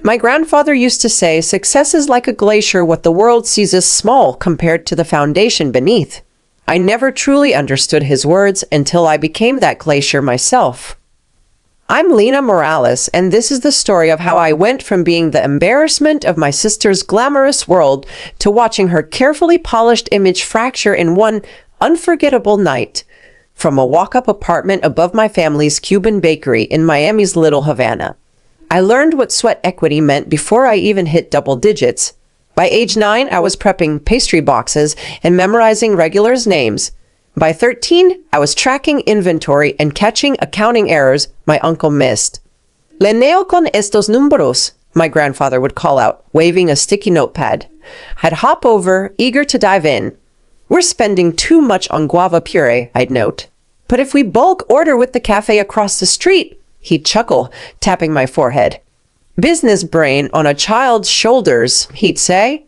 My grandfather used to say, success is like a glacier, what the world sees as small compared to the foundation beneath. I never truly understood his words until I became that glacier myself. I'm Lena Morales, and this is the story of how I went from being the embarrassment of my sister's glamorous world to watching her carefully polished image fracture in one unforgettable night. From a walk-up apartment above my family's Cuban bakery in Miami's Little Havana. I learned what sweat equity meant before I even hit double digits. By age 9, I was prepping pastry boxes and memorizing regulars' names. By 13, I was tracking inventory and catching accounting errors my uncle missed. "Leneo con estos números," my grandfather would call out, waving a sticky notepad. I'd hop over, eager to dive in. "We're spending too much on guava puree," I'd note. "But if we bulk order with the cafe across the street," he'd chuckle, tapping my forehead. "Business brain on a child's shoulders," he'd say.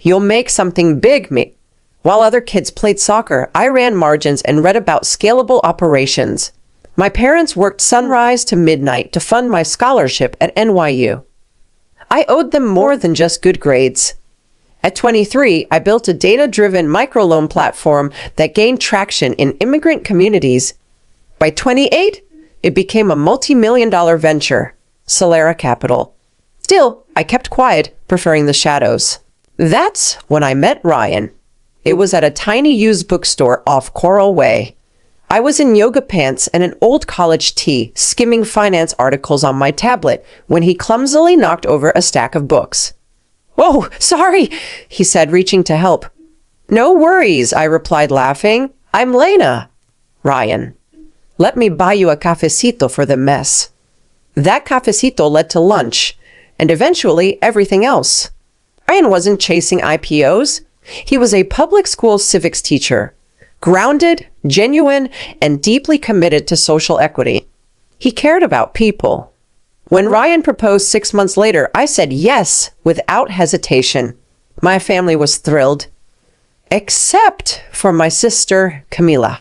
"You'll make something big, me." While other kids played soccer, I ran margins and read about scalable operations. My parents worked sunrise to midnight to fund my scholarship at NYU. I owed them more than just good grades. At 23, I built a data-driven microloan platform that gained traction in immigrant communities. By 28, it became a multi-million-dollar venture, Solera Capital. Still, I kept quiet, preferring the shadows. That's when I met Ryan. It was at a tiny used bookstore off Coral Way. I was in yoga pants and an old college tee, skimming finance articles on my tablet, when he clumsily knocked over a stack of books. "Whoa, sorry," he said, reaching to help. "No worries," I replied, laughing. "I'm Lena." "Ryan, let me buy you a cafecito for the mess." That cafecito led to lunch, and eventually everything else. Ryan wasn't chasing IPOs. He was a public school civics teacher, grounded, genuine, and deeply committed to social equity. He cared about people. When Ryan proposed 6 months later, I said yes without hesitation. My family was thrilled, except for my sister, Camila.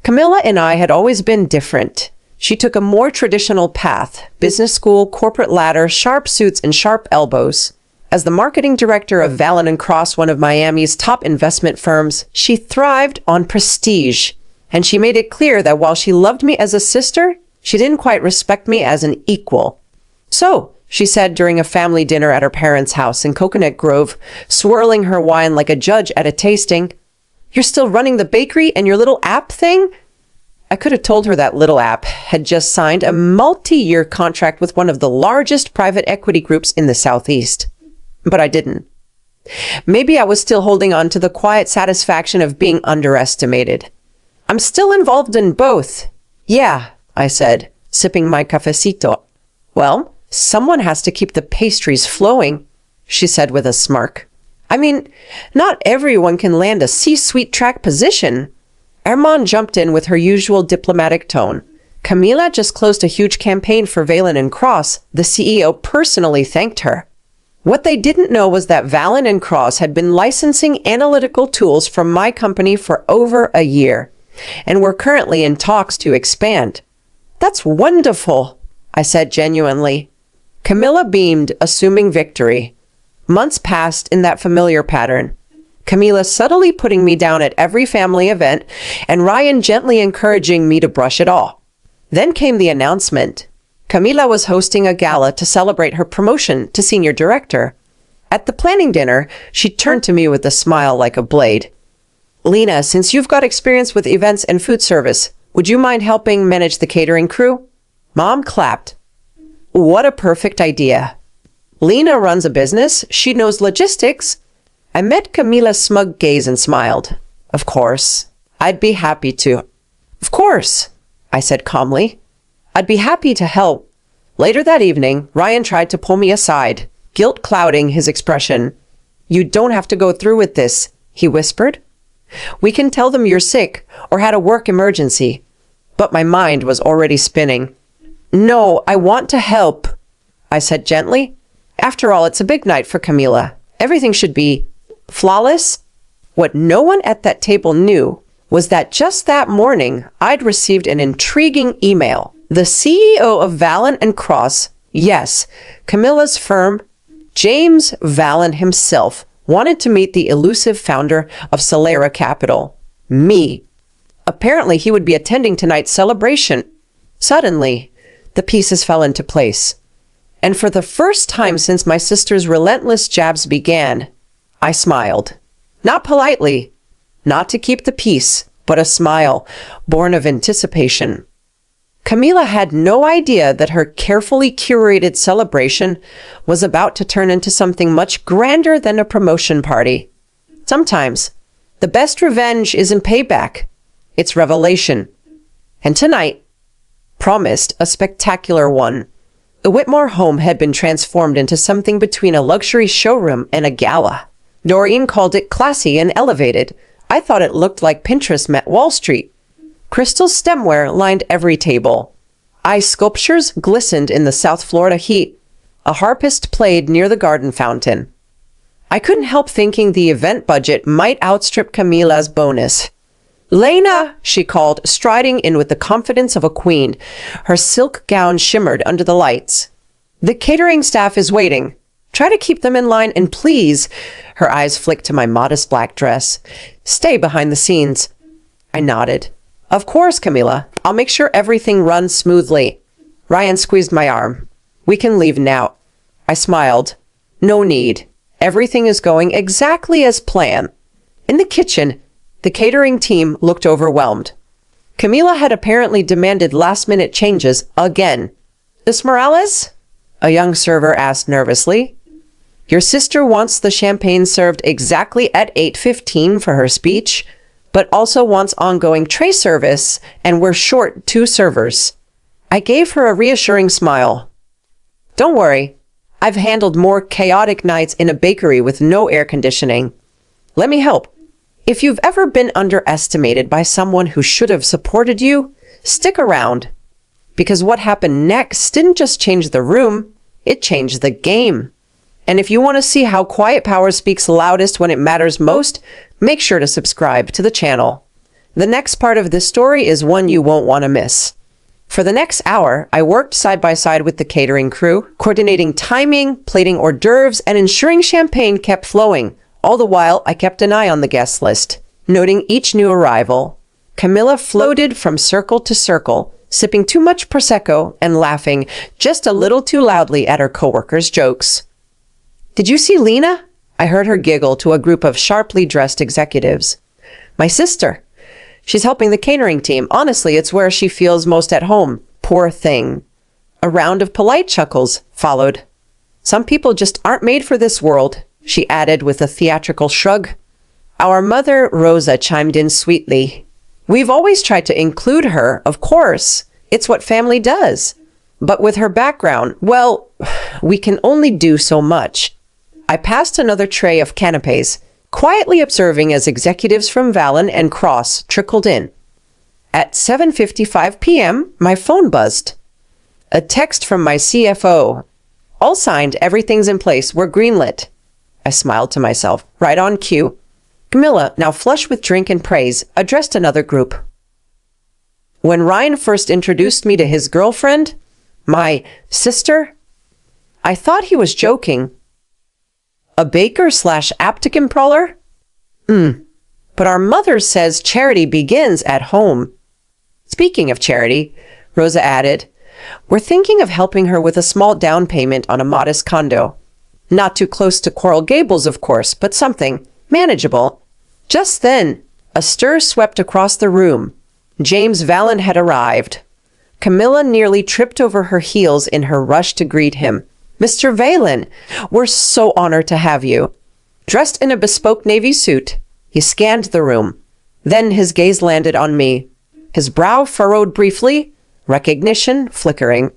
Camila and I had always been different. She took a more traditional path, business school, corporate ladder, sharp suits, and sharp elbows. As the marketing director of Vallon & Cross, one of Miami's top investment firms, she thrived on prestige. And she made it clear that while she loved me as a sister, she didn't quite respect me as an equal. "So," she said during a family dinner at her parents' house in Coconut Grove, swirling her wine like a judge at a tasting, "you're still running the bakery and your little app thing?" I could have told her that little app had just signed a multi-year contract with one of the largest private equity groups in the Southeast. But I didn't. Maybe I was still holding on to the quiet satisfaction of being underestimated. "I'm still involved in both." "Yeah," I said, sipping my cafecito. "Well, someone has to keep the pastries flowing," she said with a smirk. "I mean, not everyone can land a C-suite track position." Armand jumped in with her usual diplomatic tone. "Camila just closed a huge campaign for Vallon & Cross. The CEO personally thanked her." What they didn't know was that Vallon & Cross had been licensing analytical tools from my company for over a year, and were currently in talks to expand. "That's wonderful," I said genuinely. Camila beamed, assuming victory. Months passed in that familiar pattern. Camila subtly putting me down at every family event, and Ryan gently encouraging me to brush it off. Then came the announcement. Camila was hosting a gala to celebrate her promotion to senior director. At the planning dinner, she turned to me with a smile like a blade. "Lena, since you've got experience with events and food service, would you mind helping manage the catering crew?" Mom clapped. What a perfect idea. Lena runs a business. She knows logistics. I met Camila's smug gaze and smiled. "Of course. I'd be happy to." "Of course," I said calmly. "I'd be happy to help." Later that evening, Ryan tried to pull me aside, guilt clouding his expression. "You don't have to go through with this," he whispered. "We can tell them you're sick or had a work emergency." But my mind was already spinning. "No, I want to help," I said gently. After all, it's a big night for Camila. Everything should be flawless. What no one at that table knew was that just that morning, I'd received an intriguing email. The CEO of Vallon & Cross, Yes, Camilla's firm, James Vallon himself, wanted to meet the elusive founder of Solera Capital, me. Apparently, he would be attending tonight's celebration. Suddenly, the pieces fell into place. And for the first time since my sister's relentless jabs began, I smiled. Not politely, not to keep the peace, but a smile born of anticipation. Camila had no idea that her carefully curated celebration was about to turn into something much grander than a promotion party. Sometimes, the best revenge isn't payback, it's revelation. And tonight promised a spectacular one. The Whitmore home had been transformed into something between a luxury showroom and a gala. Doreen called it classy and elevated. I thought it looked like Pinterest met Wall Street. Crystal stemware lined every table. Ice sculptures glistened in the South Florida heat. A harpist played near the garden fountain. I couldn't help thinking the event budget might outstrip Camila's bonus. "Lena!" she called, striding in with the confidence of a queen. Her silk gown shimmered under the lights. "The catering staff is waiting. Try to keep them in line, and please," her eyes flicked to my modest black dress, "stay behind the scenes." I nodded. "Of course, Camila. I'll make sure everything runs smoothly." Ryan squeezed my arm. "We can leave now." I smiled. "No need. Everything is going exactly as planned." In the kitchen, the catering team looked overwhelmed. Camila had apparently demanded last-minute changes again. "Miss Morales?" a young server asked nervously. "Your sister wants the champagne served exactly at 8:15 for her speech, but also wants ongoing tray service, and we're short 2 servers." I gave her a reassuring smile. "Don't worry. I've handled more chaotic nights in a bakery with no air conditioning. Let me help." If you've ever been underestimated by someone who should have supported you, stick around. Because what happened next didn't just change the room, it changed the game. And if you want to see how quiet power speaks loudest when it matters most, make sure to subscribe to the channel. The next part of this story is one you won't want to miss. For the next hour, I worked side by side with the catering crew, coordinating timing, plating hors d'oeuvres, and ensuring champagne kept flowing. All the while, I kept an eye on the guest list, noting each new arrival. Camilla floated from circle to circle, sipping too much Prosecco and laughing just a little too loudly at her coworkers' jokes. "Did you see Lena?" I heard her giggle to a group of sharply dressed executives. "My sister. She's helping the catering team. Honestly, it's where she feels most at home. Poor thing." A round of polite chuckles followed. "Some people just aren't made for this world," she added with a theatrical shrug. Our mother, Rosa, chimed in sweetly. "We've always tried to include her, of course. It's what family does. But with her background, well, we can only do so much." I passed another tray of canapes, quietly observing as executives from Vallon and Cross trickled in. At 7:55 p.m., my phone buzzed. A text from my CFO. "All signed, everything's in place, we're greenlit." I smiled to myself. Right on cue. Camilla, now flush with drink and praise, addressed another group. When Ryan first introduced me to his girlfriend, my sister, I thought he was joking. A baker/applicant prowler? But our mother says charity begins at home. Speaking of charity, Rosa added, we're thinking of helping her with a small down payment on a modest condo. Not too close to Coral Gables, of course, but something manageable. Just then, a stir swept across the room. James Vallon had arrived. Camilla nearly tripped over her heels in her rush to greet him. "Mr. Vallon, we're so honored to have you." Dressed in a bespoke navy suit, he scanned the room. Then his gaze landed on me. His brow furrowed briefly, recognition flickering.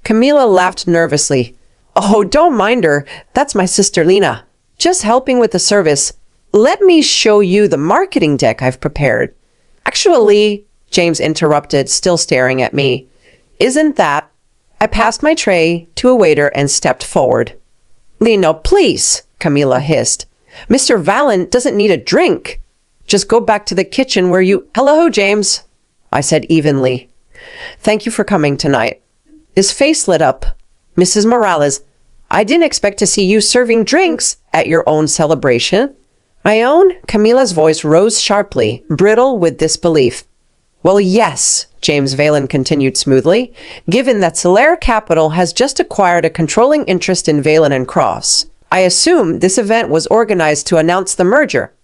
Camilla laughed nervously. "Oh, don't mind her. That's my sister Lena. Just helping with the service. Let me show you the marketing deck I've prepared." "Actually," James interrupted, still staring at me, "isn't that—" I passed my tray to a waiter and stepped forward. "Lena, please," Camilla hissed. "Mr. Vallon doesn't need a drink. Just go back to the kitchen where you—" "Hello, James," I said evenly. "Thank you for coming tonight." His face lit up. Mrs. Morales, I didn't expect to see you serving drinks at your own celebration. My own? Camila's voice rose sharply, brittle with disbelief. Well, yes, James Valen continued smoothly, given that Solera Capital has just acquired a controlling interest in Valen and Cross. I assume this event was organized to announce the merger.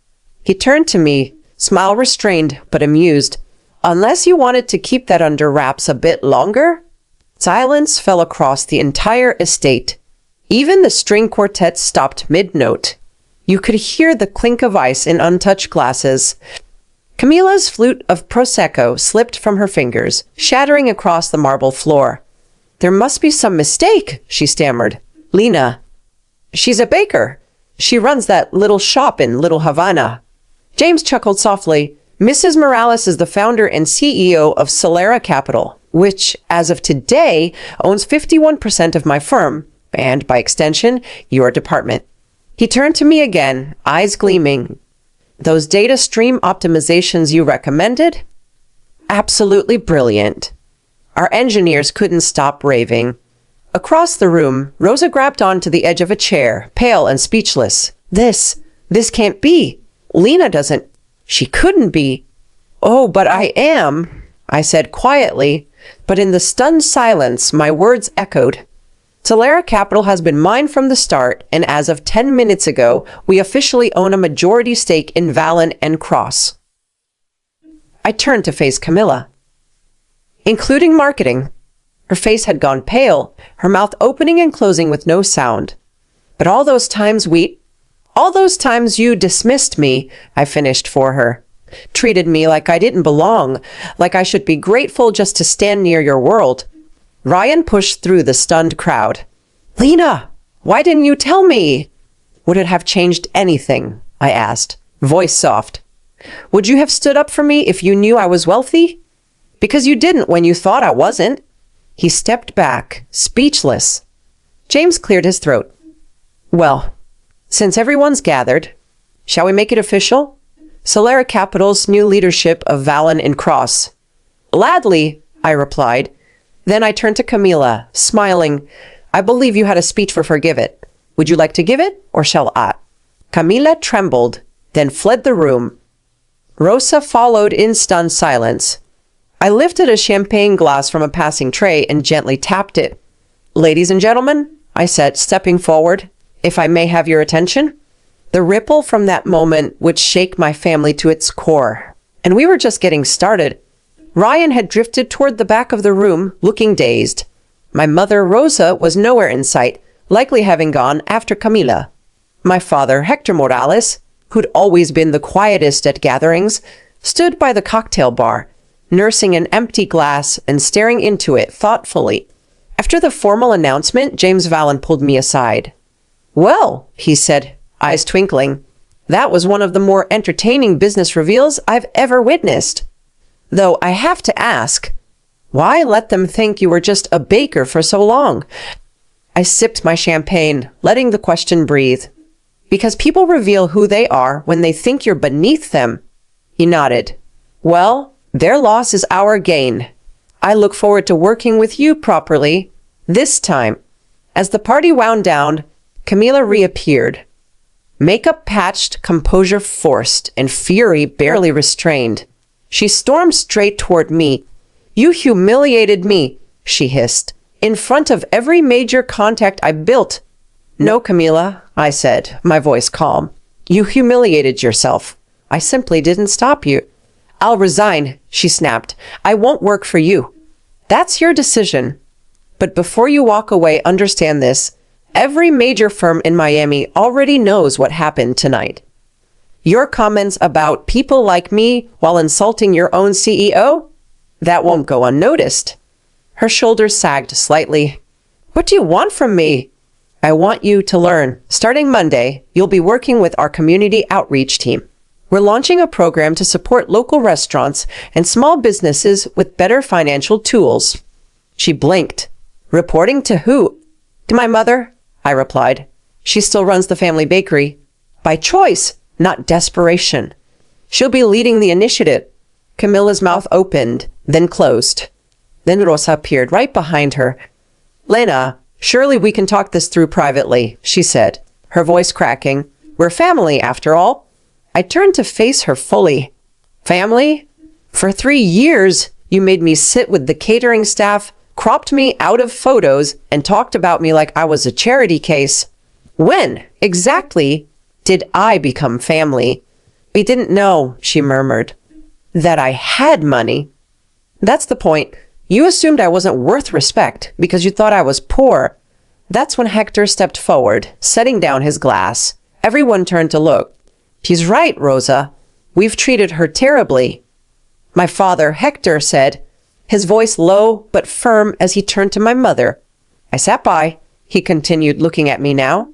He turned to me, smile restrained but amused. Unless you wanted to keep that under wraps a bit longer? Silence fell across the entire estate. Even the string quartet stopped mid-note. You could hear the clink of ice in untouched glasses. Camila's flute of Prosecco slipped from her fingers, shattering across the marble floor. There must be some mistake, she stammered. Lena. She's a baker. She runs that little shop in Little Havana. James chuckled softly. Mrs. Morales is the founder and CEO of Solera Capital, which, as of today, owns 51% of my firm, and, by extension, your department. He turned to me again, eyes gleaming. Those data stream optimizations you recommended? Absolutely brilliant. Our engineers couldn't stop raving. Across the room, Rosa grabbed onto the edge of a chair, pale and speechless. This can't be. Lena doesn't. She couldn't be. Oh, but I am, I said quietly, but in the stunned silence, my words echoed. Solera Capital has been mine from the start, and as of 10 minutes ago, we officially own a majority stake in Valen and Cross. I turned to face Camilla. Including marketing. Her face had gone pale, her mouth opening and closing with no sound. But all those times you dismissed me, I finished for her. Treated me like I didn't belong, like I should be grateful just to stand near your world. Ryan pushed through the stunned crowd. Lena, why didn't you tell me? Would it have changed anything? I asked, voice soft. Would you have stood up for me if you knew I was wealthy? Because you didn't when you thought I wasn't. He stepped back, speechless. James cleared his throat. Well, since everyone's gathered, shall we make it official? Solera Capital's new leadership of Valen and Cross. Gladly, I replied. Then I turned to Camila, smiling. I believe you had a speech for Forgive It. Would you like to give it, or shall I? Camila trembled, then fled the room. Rosa followed in stunned silence. I lifted a champagne glass from a passing tray and gently tapped it. Ladies and gentlemen, I said, stepping forward, if I may have your attention. The ripple from that moment would shake my family to its core. And we were just getting started. Ryan had drifted toward the back of the room, looking dazed. My mother, Rosa, was nowhere in sight, likely having gone after Camila. My father, Hector Morales, who'd always been the quietest at gatherings, stood by the cocktail bar, nursing an empty glass and staring into it thoughtfully. After the formal announcement, James Valen pulled me aside. Well, he said, eyes twinkling, that was one of the more entertaining business reveals I've ever witnessed. Though I have to ask, why let them think you were just a baker for so long? I sipped my champagne, letting the question breathe. Because people reveal who they are when they think you're beneath them. He nodded. Well, their loss is our gain. I look forward to working with you properly, this time. As the party wound down, Camila reappeared. Makeup patched, composure forced, and fury barely restrained. She stormed straight toward me. You humiliated me, she hissed, in front of every major contact I built. No, Camila, I said, my voice calm. You humiliated yourself. I simply didn't stop you. I'll resign, she snapped. I won't work for you. That's your decision. But before you walk away, understand this. Every major firm in Miami already knows what happened tonight. Your comments about people like me while insulting your own CEO? That won't go unnoticed. Her shoulders sagged slightly. What do you want from me? I want you to learn. Starting Monday, you'll be working with our community outreach team. We're launching a program to support local restaurants and small businesses with better financial tools. She blinked. Reporting to who? To my mother, I replied. She still runs the family bakery. By choice, not desperation. She'll be leading the initiative. Camilla's mouth opened, then closed. Then Rosa appeared right behind her. Lena, Surely we can talk this through privately, she said, her voice cracking. We're family, after all. I turned to face her fully. Family? For 3 years, you made me sit with the catering staff, cropped me out of photos, and talked about me like I was a charity case. When, exactly, did I become family? We didn't know, she murmured, that I had money. That's the point. You assumed I wasn't worth respect because you thought I was poor. That's when Hector stepped forward, setting down his glass. Everyone turned to look. He's right, Rosa. We've treated her terribly. My father, Hector, said, his voice low but firm as he turned to my mother. I sat by, he continued, looking at me now,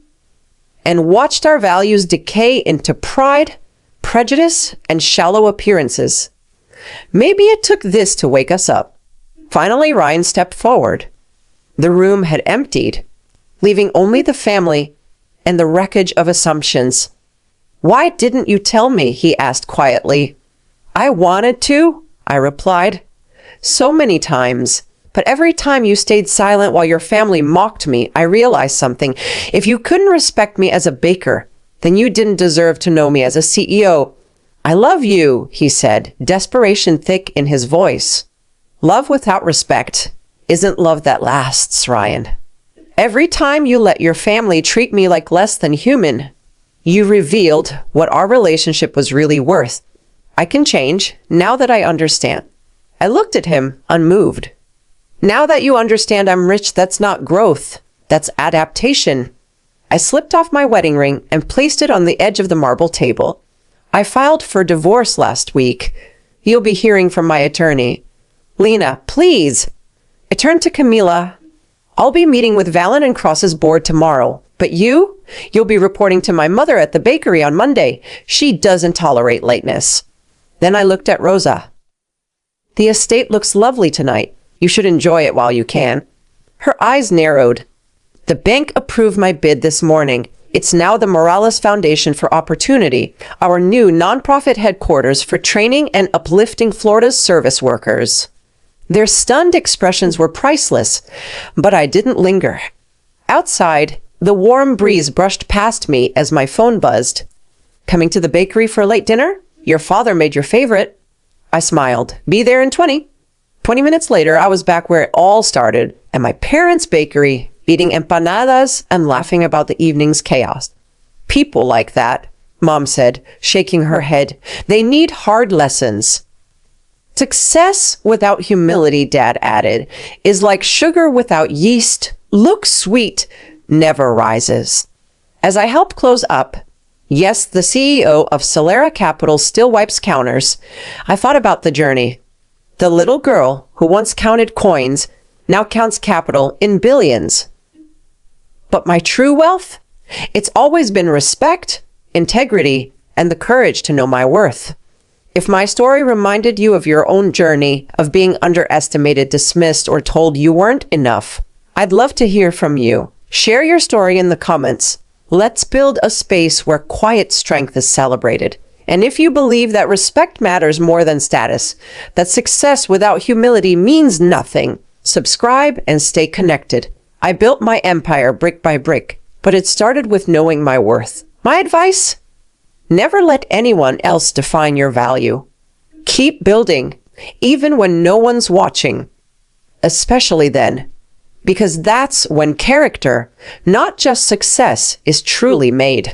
and watched our values decay into pride, prejudice, and shallow appearances. Maybe it took this to wake us up. Finally, Ryan stepped forward. The room had emptied, leaving only the family and the wreckage of assumptions. Why didn't you tell me? He asked quietly. I wanted to, I replied. So many times. But every time you stayed silent while your family mocked me, I realized something. If you couldn't respect me as a baker, then you didn't deserve to know me as a CEO. I love you, he said, desperation thick in his voice. Love without respect isn't love that lasts, Ryan. Every time you let your family treat me like less than human, you revealed what our relationship was really worth. I can change now that I understand. I looked at him, unmoved. Now that you understand I'm rich, that's not growth. That's adaptation. I slipped off my wedding ring and placed it on the edge of the marble table. I filed for divorce last week. You'll be hearing from my attorney. Lena, please. I turned to Camila. I'll be meeting with Valen and Cross's board tomorrow. But you'll be reporting to my mother at the bakery on Monday. She doesn't tolerate lateness. Then I looked at Rosa. The estate looks lovely tonight. You should enjoy it while you can. Her eyes narrowed. The bank approved my bid this morning. It's now the Morales Foundation for Opportunity, our new nonprofit headquarters for training and uplifting Florida's service workers. Their stunned expressions were priceless, but I didn't linger. Outside, the warm breeze brushed past me as my phone buzzed. Coming to the bakery for a late dinner? Your father made your favorite. I smiled. Be there in 20. 20 minutes later, I was back where it all started, at my parents' bakery, eating empanadas and laughing about the evening's chaos. People like that, Mom said, shaking her head. They need hard lessons. Success without humility, Dad added, is like sugar without yeast. Looks sweet, never rises. As I helped close up, yes, the CEO of Solera Capital still wipes counters, I thought about the journey. The little girl who once counted coins now counts capital in billions. But my true wealth? It's always been respect, integrity, and the courage to know my worth. If my story reminded you of your own journey, of being underestimated, dismissed, or told you weren't enough, I'd love to hear from you. Share your story in the comments. Let's build a space where quiet strength is celebrated. And if you believe that respect matters more than status, that success without humility means nothing, subscribe and stay connected. I built my empire brick by brick, but it started with knowing my worth. My advice? Never let anyone else define your value. Keep building, even when no one's watching. Especially then, because that's when character, not just success, is truly made.